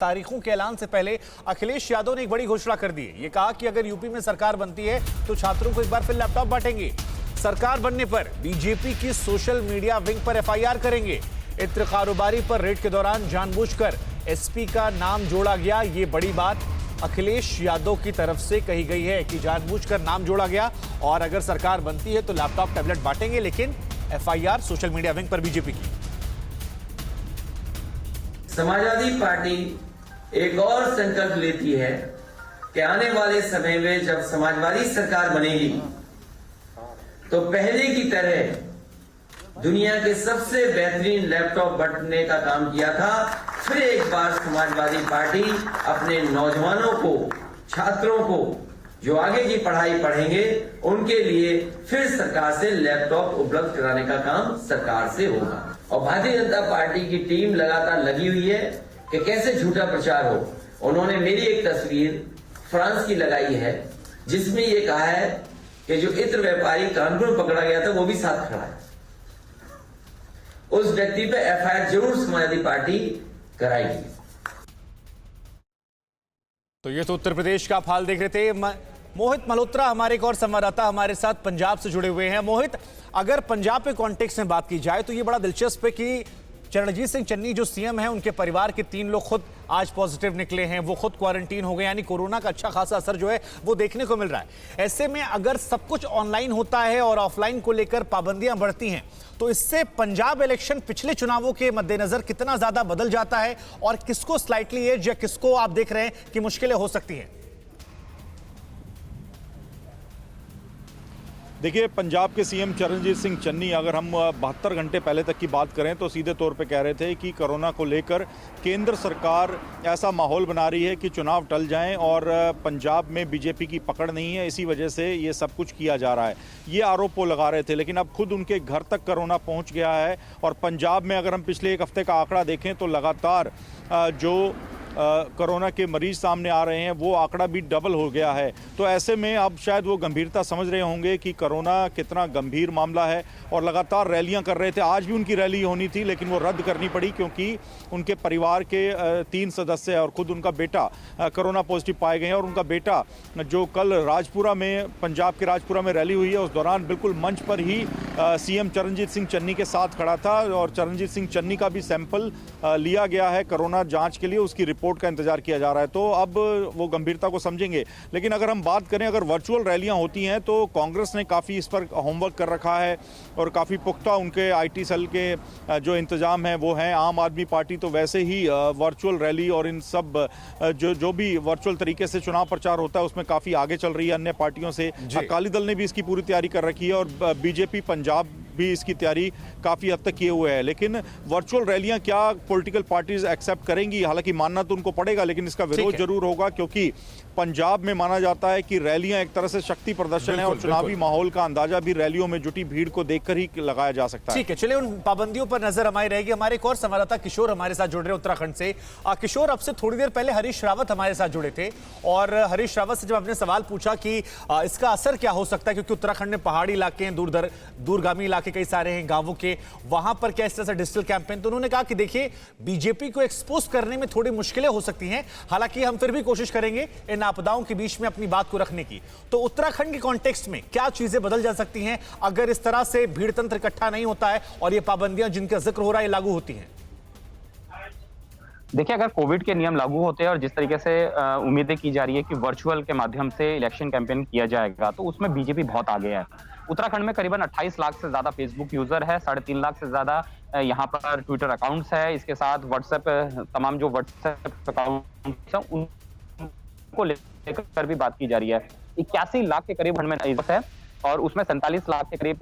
तारीखों के ऐलान से पहले अखिलेश यादव ने एक बड़ी घोषणा कर दी है। ये कहा कि अगर यूपी में सरकार बनती है तो छात्रों को एक बार फिर लैपटॉप बांटेंगे। सरकार बनने पर बीजेपी की सोशल मीडिया विंग पर एफआईआर करेंगे। इत्र कारोबारी पर रेड के दौरान जानबूझकर एसपी का नाम जोड़ा गया। ये बड़ी बात अखिलेश यादव की तरफ से कही गई है कि जानबूझकर नाम जोड़ा गया और अगर सरकार बनती है तो लैपटॉप टैबलेट बांटेंगे, लेकिन एफआईआर सोशल मीडिया विंग पर बीजेपी की। समाजवादी पार्टी एक और संकल्प लेती है कि आने वाले समय में जब समाजवादी सरकार बनेगी तो पहले की तरह दुनिया के सबसे बेहतरीन लैपटॉप बांटने का काम किया था, फिर एक बार समाजवादी पार्टी अपने नौजवानों को, छात्रों को जो आगे की पढ़ाई पढ़ेंगे उनके लिए फिर सरकार से लैपटॉप उपलब्ध कराने का काम सरकार से होगा। और भारतीय जनता पार्टी की टीम लगातार लगी हुई है कि कैसे झूठा प्रचार हो। उन्होंने मेरी एक तस्वीर फ्रांस की लगाई है जिसमें ये कहा है कि जो इत्र व्यापारी कानपुर में पकड़ा गया था वो भी साथ खड़ा है। उस व्यक्ति पे एफआईआर जरूर समाजवादी पार्टी कराएगी। तो ये तो उत्तर प्रदेश का हाल देख रहे थे। मोहित मल्होत्रा हमारे एक और संवाददाता हमारे साथ पंजाब से जुड़े हुए हैं। मोहित, अगर पंजाब के कॉन्टेक्स्ट में बात की जाए तो ये बड़ा दिलचस्प है कि चरणजीत सिंह चन्नी जो सीएम हैं, उनके परिवार के 3 लोग खुद आज पॉजिटिव निकले हैं, वो खुद क्वारंटीन हो गए, यानी कोरोना का अच्छा खासा असर जो है वो देखने को मिल रहा है। ऐसे में अगर सब कुछ ऑनलाइन होता है और ऑफलाइन को लेकर पाबंदियां बढ़ती हैं तो इससे पंजाब इलेक्शन पिछले चुनावों के मद्देनजर कितना ज्यादा बदल जाता है और किसको स्लाइटली एज या किसको आप देख रहे हैं कि मुश्किलें हो सकती हैं? देखिए, पंजाब के सीएम चरणजीत सिंह चन्नी अगर हम 72 घंटे पहले तक की बात करें तो सीधे तौर पे कह रहे थे कि कोरोना को लेकर केंद्र सरकार ऐसा माहौल बना रही है कि चुनाव टल जाएं और पंजाब में बीजेपी की पकड़ नहीं है, इसी वजह से ये सब कुछ किया जा रहा है। ये आरोप वो लगा रहे थे, लेकिन अब खुद उनके घर तक कोरोना पहुँच गया है। और पंजाब में अगर हम पिछले एक हफ्ते का आंकड़ा देखें तो लगातार जो कोरोना के मरीज सामने आ रहे हैं वो आंकड़ा भी डबल हो गया है। तो ऐसे में अब शायद वो गंभीरता समझ रहे होंगे कि कोरोना कितना गंभीर मामला है और लगातार रैलियां कर रहे थे। आज भी उनकी रैली होनी थी लेकिन वो रद्द करनी पड़ी क्योंकि उनके परिवार के 3 सदस्य और खुद उनका बेटा कोरोना पॉजिटिव पाए गए हैं। और उनका बेटा जो कल राजपुरा में, पंजाब के राजपुरा में रैली हुई है, उस दौरान बिल्कुल मंच पर ही सीएम चरणजीत सिंह चन्नी के साथ खड़ा था और चरणजीत सिंह चन्नी का भी सैंपल लिया गया है कोरोना जाँच के लिए, उसकी रिपोर्ट का इंतजार किया जा रहा है। तो अब वो गंभीरता को समझेंगे। लेकिन अगर हम बात करें, अगर वर्चुअल रैलियां होती हैं तो कांग्रेस ने काफ़ी इस पर होमवर्क कर रखा है और काफ़ी पुख्ता उनके आईटी सेल के जो इंतजाम हैं वो हैं। आम आदमी पार्टी तो वैसे ही वर्चुअल रैली और इन सब जो भी वर्चुअल तरीके से चुनाव प्रचार होता है उसमें काफ़ी आगे चल रही है अन्य पार्टियों से। अकाली दल ने भी इसकी पूरी तैयारी कर रखी है और बीजेपी पंजाब भी इसकी तैयारी काफ़ी हद तक किए हुए है। लेकिन वर्चुअल रैलियां क्या पॉलिटिकल पार्टीज एक्सेप्ट करेंगी? हालांकि मानना तो उनको पड़ेगा लेकिन इसका विरोध जरूर होगा, क्योंकि पंजाब में माना जाता है कि रैलियां एक तरह से शक्ति प्रदर्शन है और चुनावी माहौल का अंदाजा भी रैलियों में जुटी भीड़ को देखकर ही लगाया जा सकता है। ठीक है, चलिए उन पाबंदियों पर नजर हमारी रहेगी। हमारे एक और संवाददाता किशोर हमारे साथ जुड़ रहे उत्तराखंड से। किशोर, अब से थोड़ी देर पहले हरीश रावत हमारे साथ जुड़े थे और हरीश रावत से जब आपने सवाल पूछा कि इसका असर क्या हो सकता है, क्योंकि उत्तराखंड में पहाड़ी इलाके हैं, दूरगामी इलाके कई सारे हैं गांवों के, वहां पर क्या इस तरह से डिजिटल कैंपेन, तो उन्होंने कहा कि देखिए बीजेपी को एक्सपोज करने में थोड़ी मुश्किलें हो सकती हैं, हालांकि हम फिर भी कोशिश करेंगे इन आपदाओं के बीच में अपनी बात को रखने की। तो उत्तराखंड के कॉन्टेक्स्ट में क्या चीजें बदल जा सकती हैं अगर इस तरह से भीड़ तंत्र इकट्ठा नहीं होता है और ये पाबंदियां जिनका जिक्र हो रहा है लागू होती हैं? देखिए, अगर कोविड के नियम लागू होते हैं और जिस तरीके से उम्मीदें की जा रही है कि वर्चुअल के माध्यम से इलेक्शन कैंपेन किया जाएगा तो उसमें बीजेपी बहुत आगे है। उत्तराखंड में करीबन 28 लाख से ज्यादा फेसबुक यूजर है, 3.5 लाख से ज्यादा यहाँ पर ट्विटर अकाउंट्स है, इसके साथ व्हाट्सएप, तमाम जो व्हाट्सएप अकाउंट्स हैं उनको लेकर भी बात की जा रही है। 81 लाख के करीब में है और उसमें 47 लाख के करीब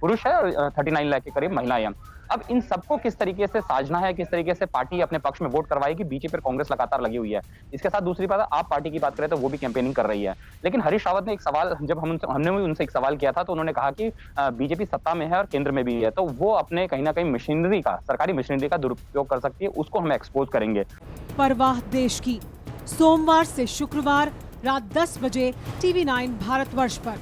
पुरुष है और 39 लाख के करीब महिलाएं हैं। अब इन सबको किस तरीके से साजना है, किस तरीके से पार्टी अपने पक्ष में वोट करवाएगी, बीजेपी पर कांग्रेस लगातार लगी हुई है। इसके साथ दूसरी बात, आप पार्टी की बात करें तो वो भी कैंपेनिंग कर रही है। लेकिन हरीश रावत ने एक सवाल, जब हमने उनसे एक सवाल किया था तो उन्होंने कहा कि बीजेपी सत्ता में है और केंद्र में भी है, तो वो अपने कहीं ना कहीं मशीनरी का, सरकारी मशीनरी का दुरुपयोग कर सकती है, उसको हम एक्सपोज करेंगे। परवाह देश की, सोमवार से शुक्रवार रात 10 बजे TV9 भारतवर्ष पर।